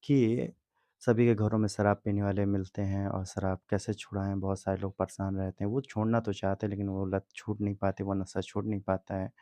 कि सभी के घरों में शराब पीने वाले मिलते हैं और शराब कैसे छुड़ाएँ, बहुत सारे लोग परेशान रहते हैं। वो छोड़ना तो चाहते हैं लेकिन वो लत छूट नहीं पाती, वो नशा छूट नहीं पाता है।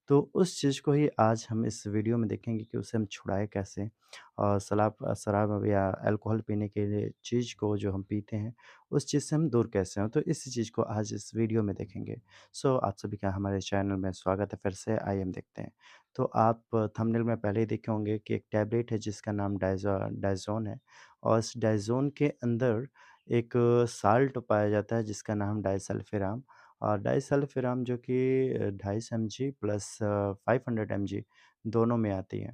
तो उस चीज़ को ही आज हम इस वीडियो में देखेंगे कि उसे हम छुड़ाएँ कैसे? और शराब या अल्कोहल पीने के लिए चीज़ को जो हम पीते हैं, उस चीज़ से हम दूर कैसे हों? तो इसी चीज़ को आज इस वीडियो में देखेंगे। सो आप सभी का हमारे चैनल में स्वागत है फिर से, आइए हम देखते हैं। तो आप थंबनेल में पहले ही देखे होंगे कि एक टैबलेट है जिसका नाम डायज़ोन है और इस डायज़ोन के अंदर एक साल्ट पाया जाता है जिसका नाम डायसल्फ़िराम और डाइसल्फ़िराम जो कि 250 एमजी प्लस 500 एमजी दोनों में आती है।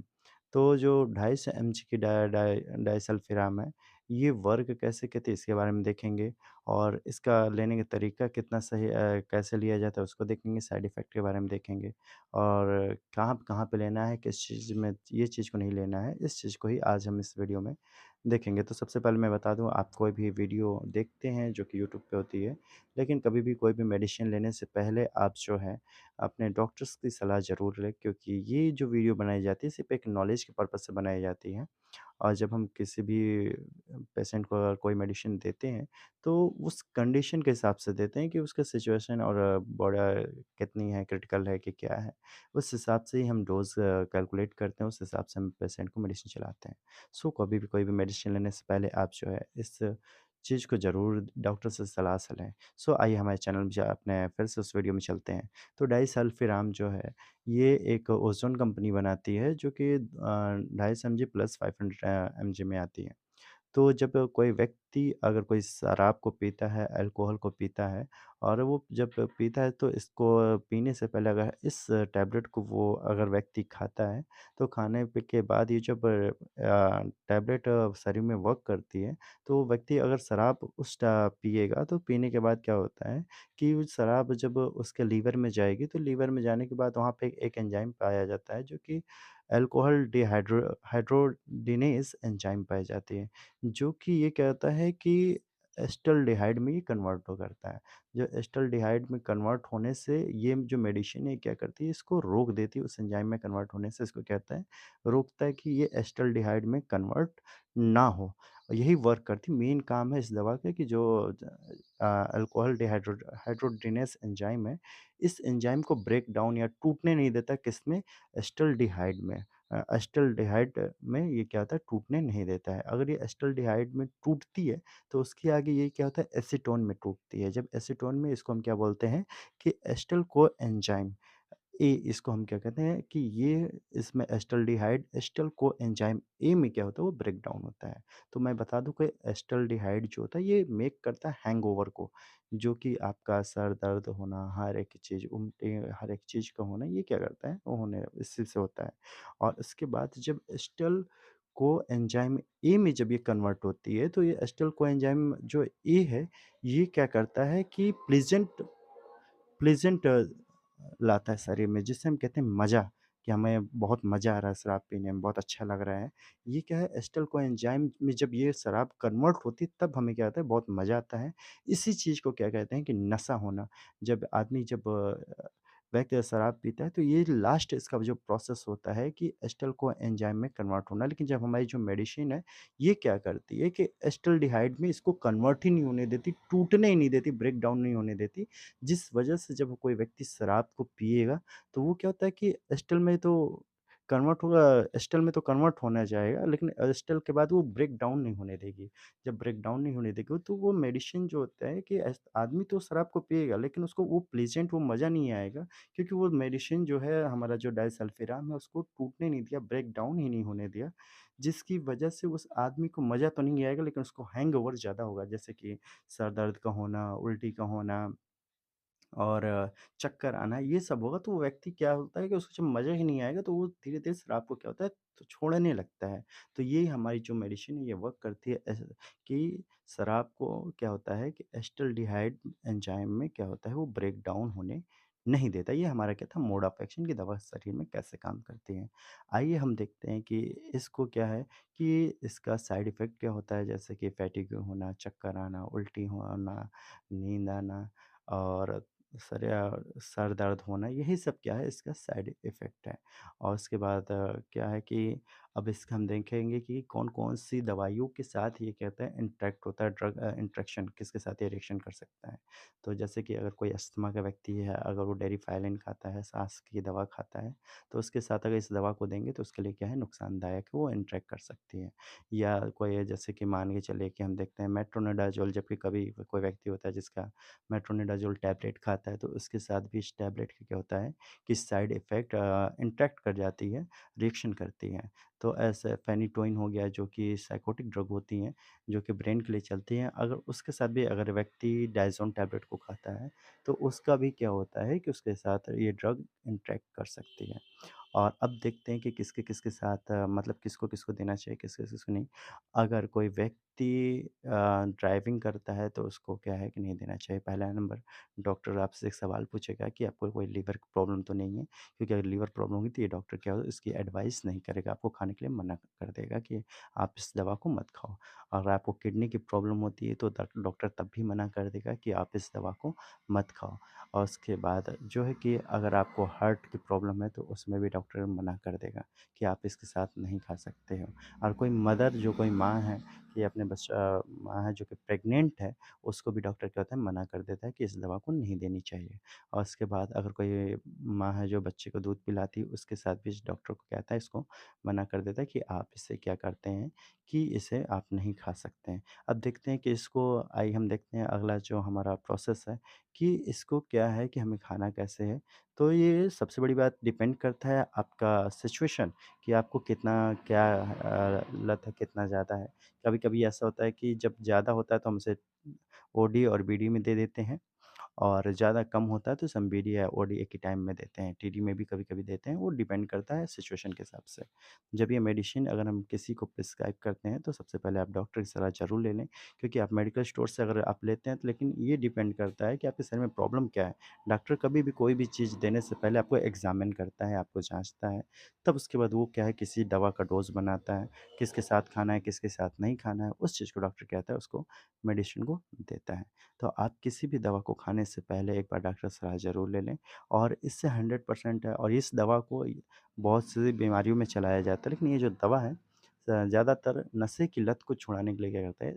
तो जो 250 एमजी की डाइसल्फ़िराम है, ये वर्क कैसे करती है इसके बारे में देखेंगे और इसका लेने का तरीका कितना सही कैसे लिया जाता है उसको देखेंगे, साइड इफ़ेक्ट के बारे में देखेंगे और कहाँ-कहाँ पे लेना है, किस चीज़ में ये चीज़ को नहीं लेना है, इस चीज़ को ही आज हम इस वीडियो में देखेंगे। तो सबसे पहले मैं बता दूँ आप कोई भी वीडियो देखते हैं जो कि यूट्यूब पे होती है, लेकिन कभी भी कोई भी मेडिसिन लेने से पहले आप जो है अपने डॉक्टर्स की सलाह ज़रूर लें क्योंकि ये जो वीडियो बनाई जाती है सिर्फ़ एक नॉलेज के पर्पज़ से बनाई जाती है। और जब हम किसी भी पेशेंट को अगर कोई मेडिसिन देते हैं, तो उस कंडीशन के हिसाब से देते हैं कि उसका सिचुएशन और कितनी है, क्रिटिकल है कि क्या है। उस हिसाब से ही हम डोज़ कैलकुलेट करते हैं, उस हिसाब से हम पेशेंट को मेडिसिन चलाते हैं। सो कभी भी कोई भी मेडिसिन लेने से पहले आप जो है इस चीज़ को ज़रूर डॉक्टर से सलाह से लें। सो आइए हमारे चैनल में अपने फिर से उस वीडियो में चलते हैं। तो डाइसल्फ़िराम जो है ये एक ओज़ोन कंपनी बनाती है जो कि 250 एमजी प्लस 500 एमजी में आती है। तो जब कोई व्यक्ति अगर कोई शराब को पीता है, अल्कोहल को पीता है और वो जब पीता है तो इसको पीने से पहले अगर इस टैबलेट को वो अगर व्यक्ति खाता है, तो खाने पे के बाद ये जब टैबलेट शरीर में वर्क करती है, तो व्यक्ति अगर शराब पिएगा तो पीने के बाद क्या होता है कि वो शराब जब उसके लीवर में जाएगी, तो लीवर में जाने के बाद वहाँ पे एक एंजाइम पाया जाता है जो कि अल्कोहल हाइड्रोजिनेज़ एंजाइम पाई जाती है। जो कि ये कहता है कि एस्टल्डिहाइड में ये कन्वर्ट हो करता है। जो एस्टल्डिहाइड में कन्वर्ट होने से ये जो मेडिसिन है क्या करती है इसको रोक देती है उस एंजाइम में कन्वर्ट होने से इसको कहता है रोकता है कि ये एस्टल्डिहाइड में कन्वर्ट ना हो। यही वर्क करती है मेन काम है इस दवा का कि जो अल्कोहल हाइड्रोजिनेस एंजाइम है, इस एंजाइम को ब्रेक डाउन या टूटने नहीं देता किसमें एस्टल्डिहाइड में। एस्टल्डिहाइड में ये क्या होता है टूटने नहीं देता है। अगर ये एस्टल्डिहाइड में टूटती है, तो उसके आगे ये क्या होता है एसीटोन में टूटती है। जब एसीटोन में इसको हम क्या बोलते हैं कि एस्टल कोएंजाइम ए इसको हम क्या कहते हैं कि ये इसमें एस्टल्डिहाइड एस्टल कोएंजाइम ए में क्या होता है वो ब्रेक डाउन होता है। तो मैं बता दूँ कि एस्टल्डिहाइड जो होता है ये मेक करता है हैंगओवर को, जो कि आपका सर दर्द होना, हर एक चीज़ उल्टी हर एक चीज़ का होना ये क्या करता है वो होने इसी से होता है। और इसके बाद जब एस्टल कोएंजाइम ए में जब ये कन्वर्ट होती है तो ये एस्टल कोएंजाइम जो ए है, ये क्या करता है कि प्लेज़ेंट लाता है शरीर में जिसे हम कहते हैं मज़ा, कि हमें बहुत मज़ा आ रहा है शराब पीने में, बहुत अच्छा लग रहा है। ये क्या है एस्टल कोएंजाइम में जब ये शराब कन्वर्ट होती है तब हमें क्या आता है बहुत मज़ा आता है। इसी चीज़ को क्या कहते हैं कि नशा होना। जब आदमी जब व्यक्ति शराब पीता है तो ये लास्ट इसका जो प्रोसेस होता है कि एस्टल कोएंजाइम में कन्वर्ट होना। लेकिन जब हमारी जो मेडिसिन है, ये क्या करती है कि एस्टल्डिहाइड में इसको कन्वर्ट ही नहीं होने देती, टूटने ही नहीं देती, ब्रेक डाउन नहीं होने देती। जिस वजह से जब कोई व्यक्ति शराब को पिएगा, तो वो क्या होता है कि एस्टल में तो कन्वर्ट होना जाएगा, लेकिन एस्टल के बाद वो ब्रेक डाउन नहीं होने देगी। जब ब्रेक डाउन नहीं होने देगी, तो वो मेडिसिन जो होता है कि आदमी तो शराब को पिएगा, लेकिन उसको वो प्लेज़ेंट वो मज़ा नहीं आएगा, क्योंकि वो मेडिसिन जो है हमारा जो डायसल्फ़िराम है, उसको टूटने नहीं दिया, ब्रेक डाउन ही नहीं होने दिया, जिसकी वजह से उस आदमी को मज़ा तो नहीं आएगा, लेकिन उसको हैंगओवर ज़्यादा होगा। जैसे कि सर दर्द का होना, उल्टी का होना और चक्कर आना ये सब होगा तो वो व्यक्ति क्या होता है कि उसको जब मज़ा ही नहीं आएगा तो वो धीरे-धीरे शराब को क्या होता है तो छोड़ने लगता है। तो ये हमारी जो मेडिसिन है ये वर्क करती है कि शराब को क्या होता है कि एस्टल्डिहाइड एंजाइम में क्या होता है वो ब्रेक डाउन होने नहीं देता। ये हमारा क्या था मोड ऑफ एक्शन की दवा शरीर में कैसे काम करती है। आइए हम देखते हैं कि इसको क्या है कि इसका साइड इफ़ेक्ट क्या होता है जैसे कि फैटीग होना, चक्कर आना, उल्टी होना, नींद आना और सर दर्द होना यही सब क्या है इसका साइड इफ़ेक्ट है। और उसके बाद क्या है कि अब इसका हम देखेंगे कि कौन-कौन सी दवाइयों के साथ ये कहते हैं इंटरैक्ट होता है इंटरेक्शन किसके साथ ये रिएक्शन कर सकता है। तो जैसे कि अगर कोई अस्थमा का व्यक्ति है, अगर वो डेरिफ़ाइलिन खाता है, साँस की दवा खाता है, तो उसके साथ अगर इस दवा को देंगे तो उसके लिए क्या है नुकसानदायक है, वो इंटरैक्ट कर सकती है। या कोई है जैसे कि मान के चलिए कि हम देखते हैं मेट्रोनिडाज़ोल जबकि कभी कोई व्यक्ति होता है जिसका मेट्रोनिडाज़ोल टैबलेट खाता है, तो उसके साथ भी इस टैबलेट का क्या होता है कि साइड इफ़ेक्ट इंटरैक्ट कर जाती है, रिएक्शन करती है। तो ऐसे फेनिटोइन हो गया जो कि साइकोटिक ड्रग होती हैं, जो कि ब्रेन के लिए चलती हैं, अगर उसके साथ भी अगर व्यक्ति डायज़ोन टैबलेट को खाता है, तो उसका भी क्या होता है कि उसके साथ ये ड्रग इंटरैक्ट कर सकती है। और अब देखते हैं कि किसके-किसके साथ मतलब किसको-किसको देना चाहिए, किसको-किसको नहीं। अगर कोई व्यक्ति ड्राइविंग करता है तो उसको क्या है कि नहीं देना चाहिए। पहला नंबर डॉक्टर आपसे एक सवाल पूछेगा कि आपको कोई लीवर की प्रॉब्लम तो नहीं है? क्योंकि अगर लीवर प्रॉब्लम होगी तो ये डॉक्टर क्या होगा इसकी एडवाइस नहीं करेगा, आपको खाने के लिए मना कर देगा कि आप इस दवा को मत खाओ। अगर आपको किडनी की प्रॉब्लम होती है तो डॉक्टर तब भी मना कर देगा कि आप इस दवा को मत खाओ। और उसके बाद जो है कि अगर आपको हार्ट की प्रॉब्लम है तो उसमें भी डॉक्टर मना कर देगा कि आप इसके साथ नहीं खा सकते हो। और कोई मदर जो कोई माँ है कि अपने माँ है जो कि प्रेग्नेंट है, उसको भी डॉक्टर क्या होता है मना कर देता है कि इस दवा को नहीं देनी चाहिए। और उसके बाद अगर कोई माँ है जो बच्चे को दूध पिलाती है, उसके साथ भी इस डॉक्टर को कहता है इसको मना कर देता है कि आप इसे क्या करते हैं कि इसे आप नहीं खा सकते हैं। अब देखते हैं कि इसको आइए हम देखते हैं अगला जो हमारा प्रोसेस है कि इसको क्या है कि हमें खाना कैसे है। तो ये सबसे बड़ी बात डिपेंड करता है आपका सिचुएशन कि आपको कितना क्या लत है, कितना ज़्यादा है। कभी-कभी ऐसा होता है कि जब ज़्यादा होता है तो हम उसे ओडी और बीडी में दे देते हैं और ज़्यादा कम होता है तो इसे हम बीडी या ओडी एक ही टाइम में देते हैं। टीडी में भी कभी-कभी देते हैं, वो डिपेंड करता है सिचुएशन के हिसाब से। जब ये मेडिसिन अगर हम किसी को प्रिस्क्राइब करते हैं तो सबसे पहले आप डॉक्टर की सलाह ज़रूर ले लें क्योंकि आप मेडिकल स्टोर से अगर आप लेते हैं तो लेकिन ये डिपेंड करता है कि आपके शरीर में प्रॉब्लम क्या है। डॉक्टर कभी भी कोई भी चीज़ देने से पहले आपको एग्ज़ामिन करता है, आपको जाँचता है, तब उसके बाद वो क्या है किसी दवा का डोज़ बनाता है, किसके साथ खाना है, किसके साथ नहीं खाना है, उस चीज़ को डॉक्टर कहता है उसको मेडिसिन को देता है। तो आप किसी भी दवा को खाने से पहले एक बार डॉक्टर सलाह ज़रूर ले लें और इससे 100% है और इस दवा को बहुत सी बीमारियों में चलाया जाता है। लेकिन ये जो दवा है ज़्यादातर नशे की लत को छुड़ाने के लिए क्या करता है